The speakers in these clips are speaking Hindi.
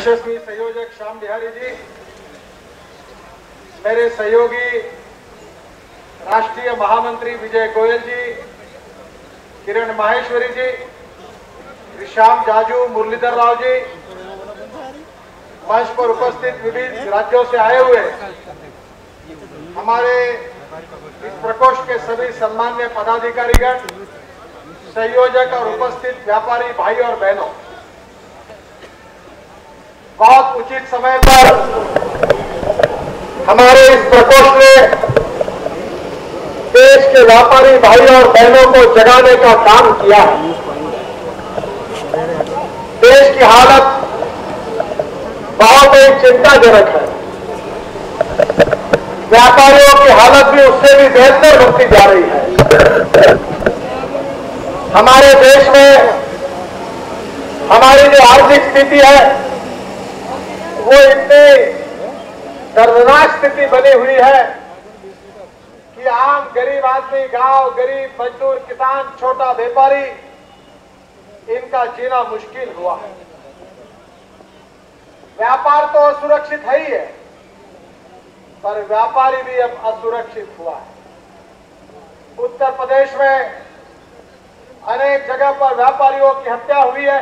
यशस्वी संयोजक श्याम बिहारी जी, मेरे सहयोगी राष्ट्रीय महामंत्री विजय गोयल जी, किरण माहेश्वरी जी, श्याम जाजू, मुरलीधर राव जी, मंच पर उपस्थित विविध राज्यों से आए हुए हमारे इस प्रकोष्ठ के सभी सम्मान्य पदाधिकारीगण, संयोजक और उपस्थित व्यापारी भाई और बहनों, बहुत उचित समय पर हमारे इस प्रकोष्ठ ने देश के व्यापारी भाई और बहनों को जगाने का काम किया है। देश की हालत बहुत ही चिंताजनक है। व्यापारियों की हालत भी उससे भी बेहतर होती जा रही है। हमारे देश में हमारी जो आर्थिक स्थिति है वो इतनी दर्दनाक स्थिति बनी हुई है कि आम गरीब आदमी, गांव गरीब मजदूर, किसान, छोटा व्यापारी, इनका जीना मुश्किल हुआ है। व्यापार तो असुरक्षित है ही है, पर व्यापारी भी अब असुरक्षित हुआ है। उत्तर प्रदेश में अनेक जगह पर व्यापारियों की हत्या हुई है,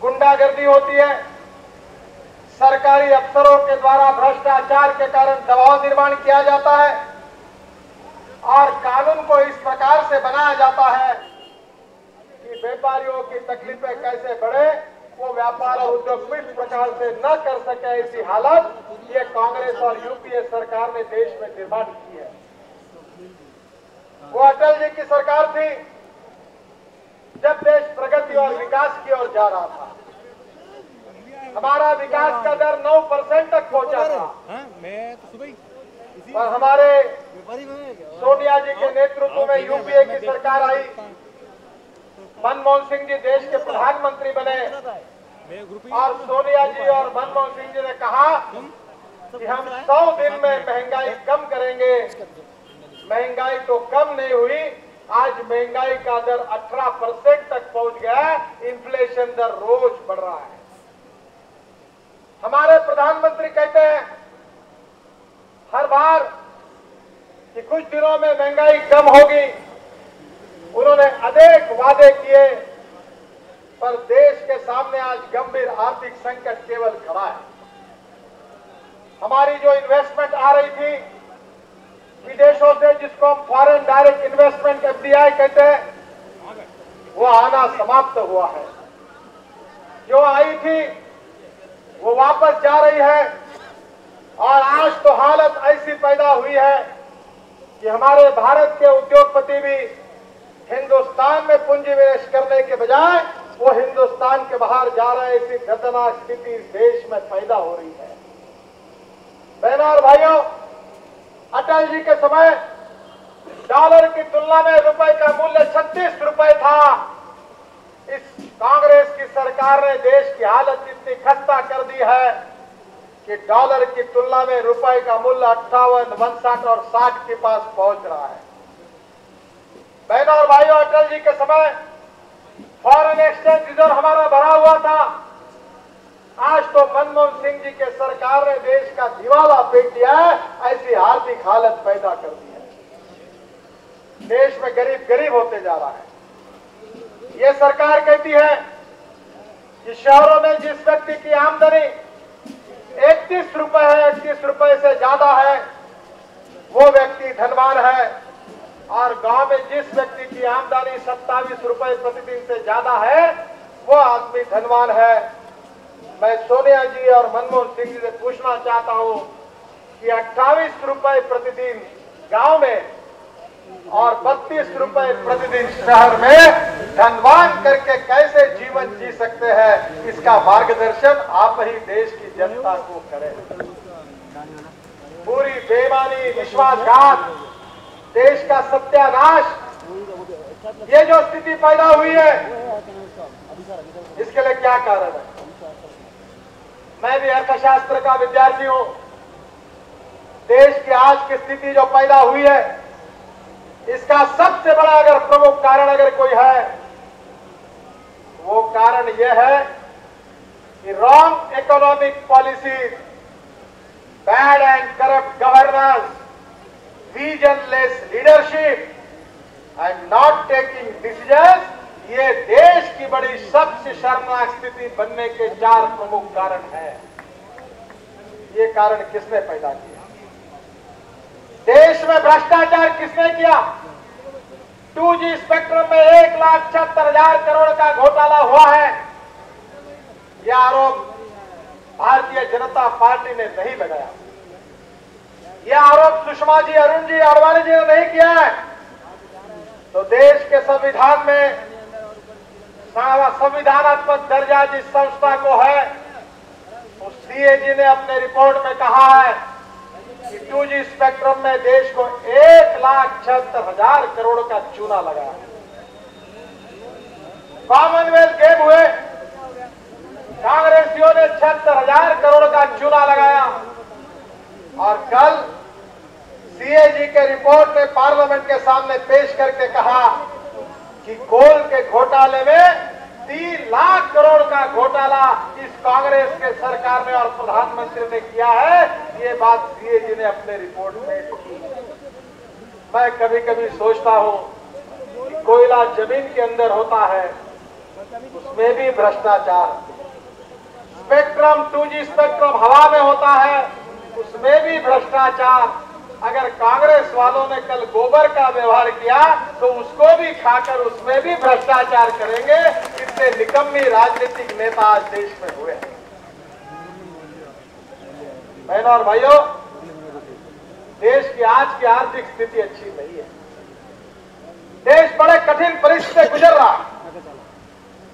गुंडागर्दी होती है, सरकारी अफसरों के द्वारा भ्रष्टाचार के कारण दबाव निर्माण किया जाता है और कानून को इस प्रकार से बनाया जाता है कि व्यापारियों की तकलीफें कैसे बढ़े, वो व्यापार और उद्योग इस प्रकार से न कर सके। ऐसी हालत ये कांग्रेस और यूपीए सरकार ने देश में निर्माण की है। वो अटल जी की सरकार थी जब देश प्रगति और विकास की ओर जा रहा था। हमारा विकास का दर 9% तक पहुंचा था। और हमारे सोनिया जी के नेतृत्व में यूपीए की सरकार आई, मनमोहन सिंह जी देश के प्रधानमंत्री बने और सोनिया जी और मनमोहन सिंह जी ने कहा कि हम 100 दिन में महंगाई कम करेंगे। महंगाई तो कम नहीं हुई, आज महंगाई का दर 18% तक पहुंच गया। इन्फ्लेशन दर रोज बढ़ रहा है। हमारे प्रधानमंत्री कहते हैं हर बार कि कुछ दिनों में महंगाई कम होगी। उन्होंने अनेक वादे किए, पर देश के सामने आज गंभीर आर्थिक संकट केवल खड़ा है। हमारी जो इन्वेस्टमेंट आ रही थी विदेशों से, जिसको हम फॉरेन डायरेक्ट इन्वेस्टमेंट एफडीआई कहते हैं, वो आना समाप्त हुआ है। जो आई थी वो वापस जा रही है और आज तो हालत ऐसी पैदा हुई है कि हमारे भारत के उद्योगपति भी हिंदुस्तान में पूंजी निवेश करने के बजाय वो हिंदुस्तान के बाहर जा रहे। ऐसी खतरनाक स्थिति इस देश में पैदा हो रही है। बहनों और भाइयों, अटल जी के समय डॉलर की तुलना में रुपए का मूल्य 36 रुपए था। इस कांग्रेस की सरकार ने देश की हालत इतनी खस्ता कर दी है कि डॉलर की तुलना में रुपए का मूल्य 58, 59 और 60 के पास पहुंच रहा है। बहनों और भाइयों, अटल जी के समय फॉरेन एक्सचेंज रिजर्व हमारा भरा हुआ था। आज तो मनमोहन सिंह जी के सरकार ने देश का दिवाला पीट दिया है। ऐसी आर्थिक हालत पैदा कर दी है। देश में गरीब गरीब होते जा रहा है। ये सरकार कहती है कि शहरों में जिस व्यक्ति की आमदनी 31 रुपए है, 31 रुपए से ज्यादा है, वो व्यक्ति धनवान है और गांव में जिस व्यक्ति की आमदनी 27 रुपए प्रतिदिन से ज्यादा है, वो आदमी धनवान है। मैं सोनिया जी और मनमोहन सिंह जी से पूछना चाहता हूं कि 28 रुपए प्रतिदिन गांव में और 32 रुपए प्रतिदिन शहर में धनवान करके कैसे जीवन जी सकते हैं, इसका मार्गदर्शन आप ही देश की जनता को करें। पूरी बेईमानी, विश्वासघात, देश का सत्यानाश, ये जो स्थिति पैदा हुई है, इसके लिए क्या कारण है? मैं भी अर्थशास्त्र का विद्यार्थी हूं। देश की आज की स्थिति जो पैदा हुई है, इसका सबसे बड़ा अगर प्रमुख कारण अगर कोई है, वो कारण यह है कि wrong economic policy, bad and corrupt governance, visionless leadership and not taking decisions, ये देश की बड़ी सबसे शर्मनाक स्थिति बनने के 4 प्रमुख कारण हैं। ये कारण किसने पैदा किया? देश में भ्रष्टाचार किसने किया? 2G स्पेक्ट्रम में 1,76,000 करोड़ का घोटाला हुआ है। यह आरोप भारतीय जनता पार्टी ने नहीं लगाया। यह आरोप सुषमा जी, अरुण जी, आडवाणी जी ने नहीं किया है। तो देश के संविधान में संविधानात्मक दर्जा जिस संस्था को है, उस CAG ने अपने रिपोर्ट में कहा है कि 2G स्पेक्ट्रम में देश को 1,76,000 करोड़ का चूना लगा। कॉमनवेल्थ गेम हुए, कांग्रेसियों ने 76,000 करोड़ का चूना लगाया। और कल CAG के रिपोर्ट ने पार्लियामेंट के सामने पेश करके कहा कि कोल के घोटाले में 3 लाख करोड़ का घोटाला इस कांग्रेस के सरकार ने और प्रधानमंत्री ने किया है। ये बात CAG ने अपने रिपोर्ट में की। मैं कभी कभी सोचता हूं कि कोयला जमीन के अंदर होता है, उसमें भी भ्रष्टाचार। स्पेक्ट्रम 2G स्पेक्ट्रम हवा में होता है, उसमें भी भ्रष्टाचार। अगर कांग्रेस वालों ने कल गोबर का व्यवहार किया तो उसको भी खाकर उसमें भी भ्रष्टाचार करेंगे। इतने निकम्मी राजनीतिक नेता आज देश में हुए हैं। बहनों और भाइयों, देश की आज की आर्थिक स्थिति अच्छी नहीं है। देश बड़े कठिन परिस्थिति से गुजर रहा है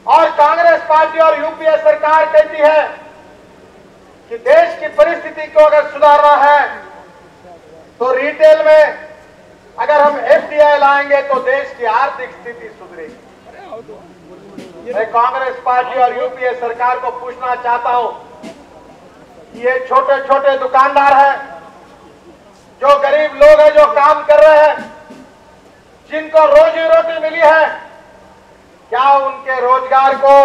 और कांग्रेस पार्टी और UPA सरकार कहती है कि देश की परिस्थिति को अगर सुधारना है तो रिटेल में अगर हम FDI लाएंगे तो देश की आर्थिक स्थिति सुधरेगी। मैं कांग्रेस पार्टी और UPA सरकार को पूछना चाहता हूं कि ये छोटे छोटे दुकानदार हैं, जो गरीब लोग हैं, जो काम कर रहे हैं, जिनको रोजी रोटी मिली है, क्या उनके रोजगार को,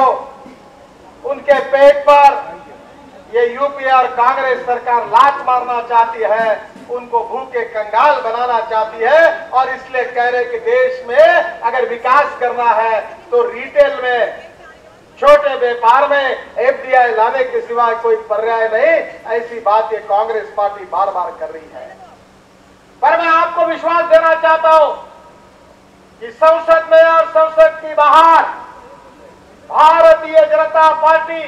उनके पेट पर ये UPA और कांग्रेस सरकार लात मारना चाहती है? उनको भूखे कंगाल बनाना चाहती है और इसलिए कह रहे कि देश में अगर विकास करना है तो रिटेल में, छोटे व्यापार में FDI लाने के सिवाय कोई पर्याय नहीं। ऐसी बात ये कांग्रेस पार्टी बार बार कर रही है। पर मैं आपको विश्वास देना चाहता हूं कि संसद में और संसद के बाहर भारतीय जनता पार्टी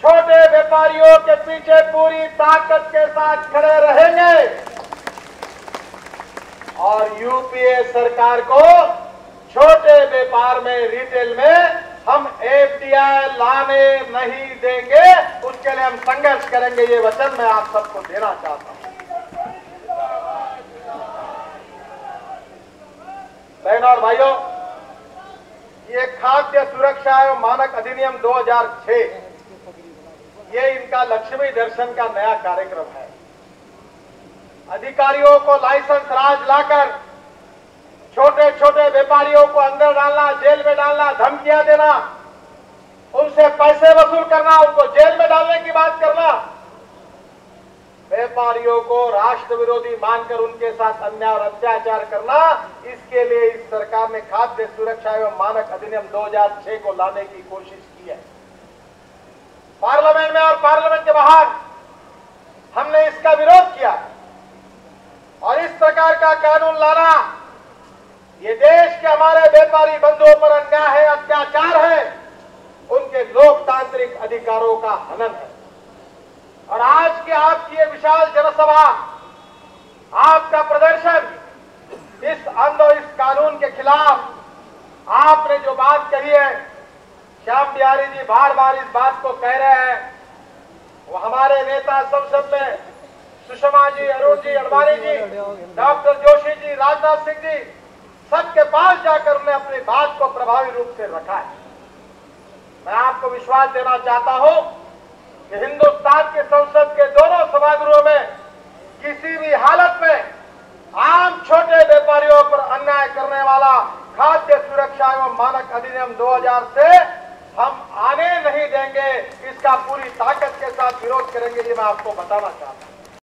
छोटे व्यापारियों के पीछे पूरी ताकत के साथ खड़े रहेंगे और UPA सरकार को छोटे व्यापार में, रिटेल में हम FDI लाने नहीं देंगे। उसके लिए हम संघर्ष करेंगे। ये वचन मैं आप सबको देना चाहता हूं। बहनों और भाइयों, ये खाद्य सुरक्षा एवं मानक अधिनियम 2006, ये इनका लक्ष्मी दर्शन का नया कार्यक्रम है। अधिकारियों को लाइसेंस राज लाकर छोटे छोटे व्यापारियों को अंदर डालना, जेल में डालना, धमकियां देना, उनसे पैसे वसूल करना, उनको जेल में डालने की बात करना, व्यापारियों को राष्ट्र विरोधी मानकर उनके साथ अन्याय और अत्याचार करना, इसके लिए इस सरकार ने खाद्य सुरक्षा एवं मानक अधिनियम 2006 को लाने की कोशिश की है। पार्लियामेंट में और पार्लियामेंट के बाहर हमने इसका विरोध किया और इस प्रकार का कानून लाना ये देश के हमारे व्यापारी बंधुओं पर अन्याय है, अत्याचार है, उनके लोकतांत्रिक अधिकारों का हनन है। और आज की आपकी ये विशाल जनसभा, आपका प्रदर्शन इस कानून के खिलाफ, आपने जो बात कही है, श्याम बिहारी जी बार बार इस बात को कह रहे हैं। वो हमारे नेता संसद में सुषमा जी, अरुण जी, आडवाणी जी, डॉक्टर जोशी जी, राजनाथ सिंह जी, सबके पास जाकर उन्हें अपनी बात को प्रभावी रूप से रखा है। मैं आपको विश्वास देना चाहता हूं कि हिंदुस्तान के संसद के दोनों सभागृहों में किसी भी हालत में आम छोटे व्यापारियों पर अन्याय करने वाला खाद्य सुरक्षा एवं मानक अधिनियम 2000 से हम आने नहीं देंगे, इसका पूरी ताकत के साथ विरोध करेंगे, ये मैं आपको बताना चाहता हूं।